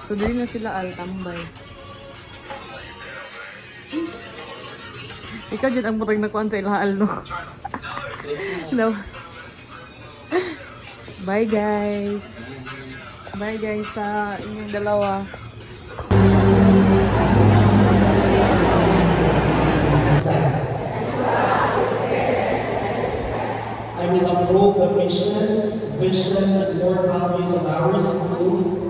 So, dali na sila tambay. Ikaw dyan ang murag nakuhan sa ilaal, no? No. Bye, guys. Bye, guys, sa inyong dalawa. I will uphold the mission, vision, and core values of our school.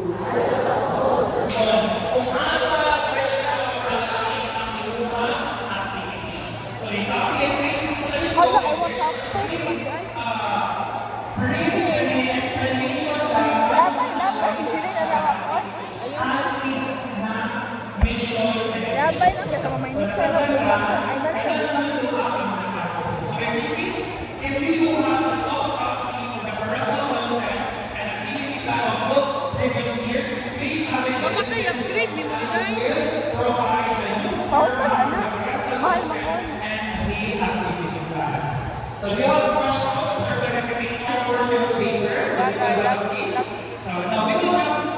Rabay lang siya sa mamainig sa loob. Ay, bala siya. Kapatay, upgrade, di mo dinay. Pauta, anak. Mahal makon. So if you have questions or clarification or your paper, so now we will just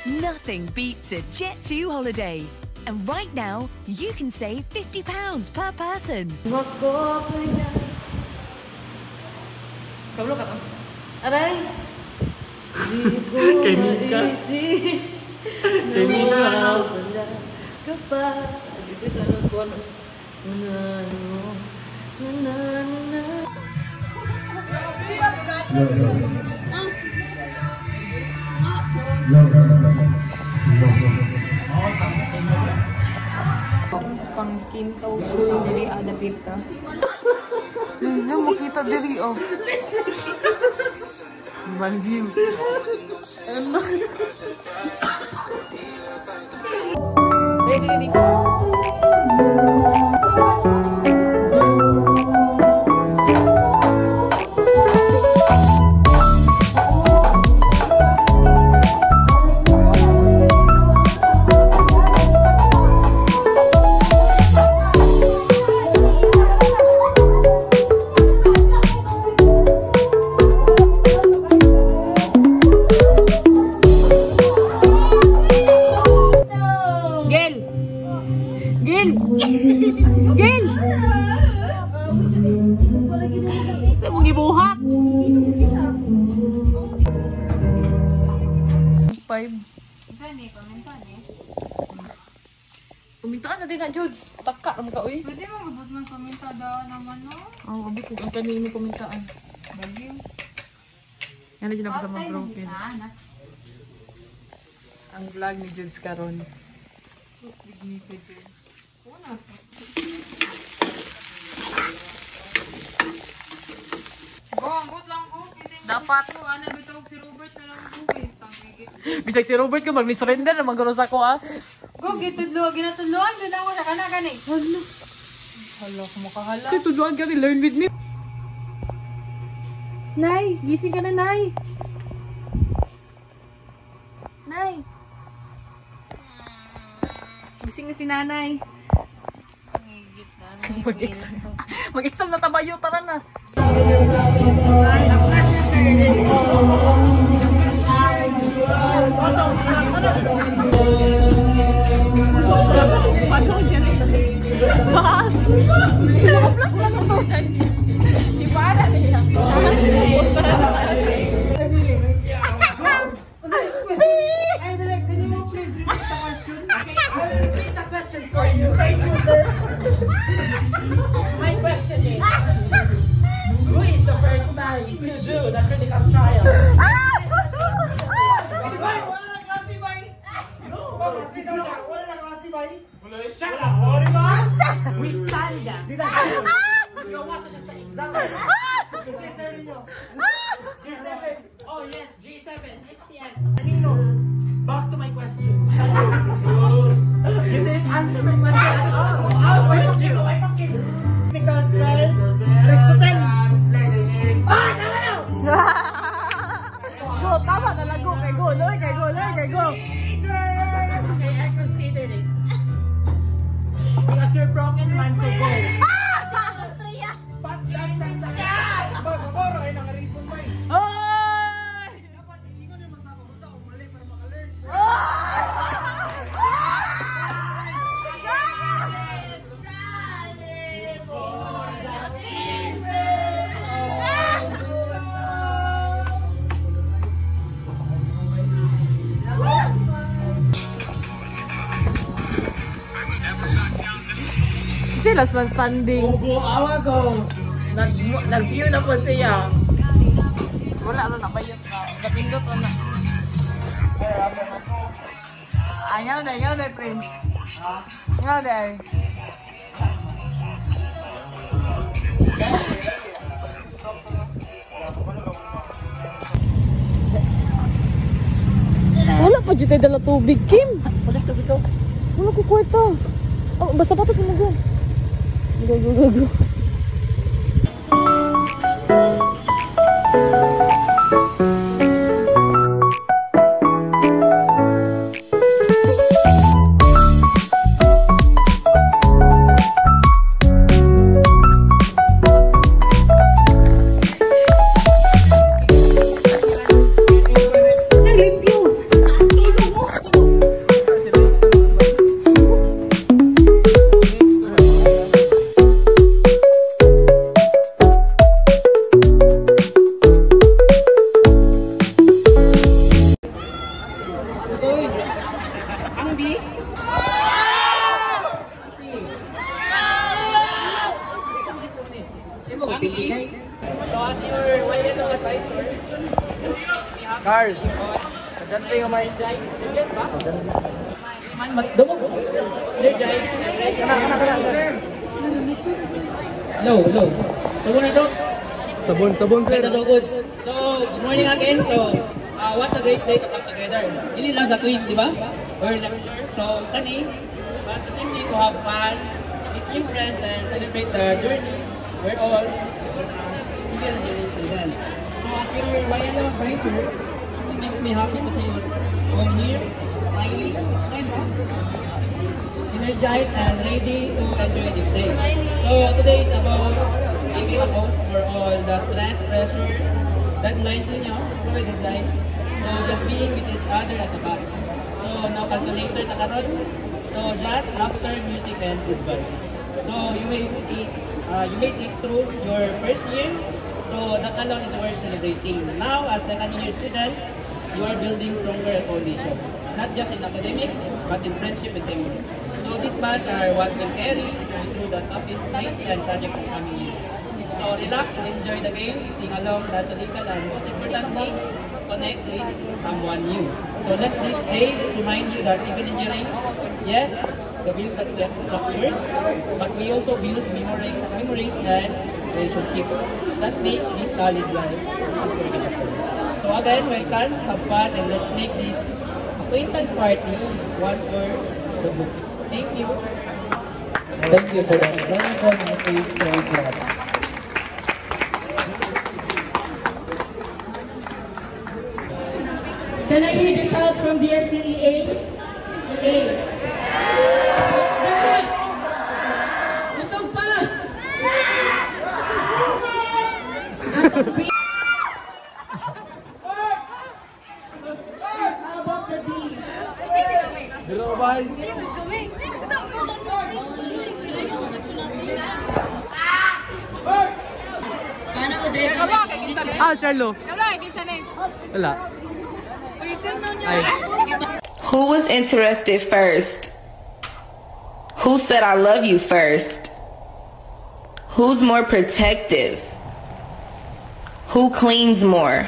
Nothing beats a Jet2 holiday. And right now, you can save £50 per person. Kablo ka to? Aray! Kay Mika. Kay Mika. Kapag this is ano ko ano. Pang skin coat diri ada pita. Hindi mo kita diri oh. Bandiw. Ano? Dili. Gil! Sa mong ibuhat! 5. Pumintaan na din na, Judes. Taka naman ka, uy. Pwede mo gabot ng komentada naman, no? Oo, abi ko. Ang kanini pumintaan. Bagyo. Yan na dyan ako sa mga broken. Ang vlog ni Judes karon. Dapat. Ano bitawag si Robert na lang buhay. Bisag si Robert ko mag-surrender naman gano'n sa ko ah. Go, ginatudluan. Doon ako sa kana-kana eh. Hala, kumakahala. Kaya tudluan ka rin, learn with me. Nay, gising ka na, Nay. Nay. Gising na si Nanay. Mag-exam na tabayo, tara na. My question is, who is the first man to do the critical trial? We stand up. Oh yes, G7. Yes. Back to my question. You didn't answer my question at all. How would you? I fucking because Aristotle. Go, tama na lang. Go, kay go. Okay, I considered it. Because you're broken man, so go. 5 sila sa standing. Ugo, awa ko. Nag-view na po siya. Wala na nabayot na. Kapindot na. Ngaw na, friends. Ngaw na. Wala pa dito dala tubig, Kim. Wala tubig ko. Wala ko kwarta. Oh, basta patos mo go. Go. So as your YNO advisor, Carl, dyan rin yung mga giants. Yes ba? Dumog. They're giants. Hello. So muna ito. Sabon, sir. So good. So, good morning again. So, what a great day to come together. Hindi lang sa quiz, di ba? Or lecture. So, kani, but simply to have fun, meet new friends, and celebrate the journey. We're all civil engineering students. So, as your YNO advisor, it makes me happy to see you all here, smiling, energized, and ready to enjoy this day. So, today is about giving a pause for all the stress, pressure, deadlines ninyo, deadlines. So, just being with each other as a batch. So, now calculator sa karon. So, just laughter, music, and good vibes. So, you made it through your first year. So, that alone is worth celebrating. Now, as second year students, you are building stronger foundation. Not just in academics, but in friendship and teamwork. So, these bonds are what will carry you through the toughest nights and project in coming years. So, relax and enjoy the games, sing along, dance a little, and most importantly, connect with someone new. So, let this day remind you that civil engineering, yes, we build structures, but we also build memories and relationships that make this college life unforgettable. So again, welcome, have fun, and let's make this acquaintance party one for the books. Thank you. Thank you for that wonderful message, Sir John. Can I hear the shout from the SCEA? A. Who's that? Busog pa! As a B. How about the D? Charlo. Wala. Who was interested first? Who said I love you first? Who's more protective? Who cleans more?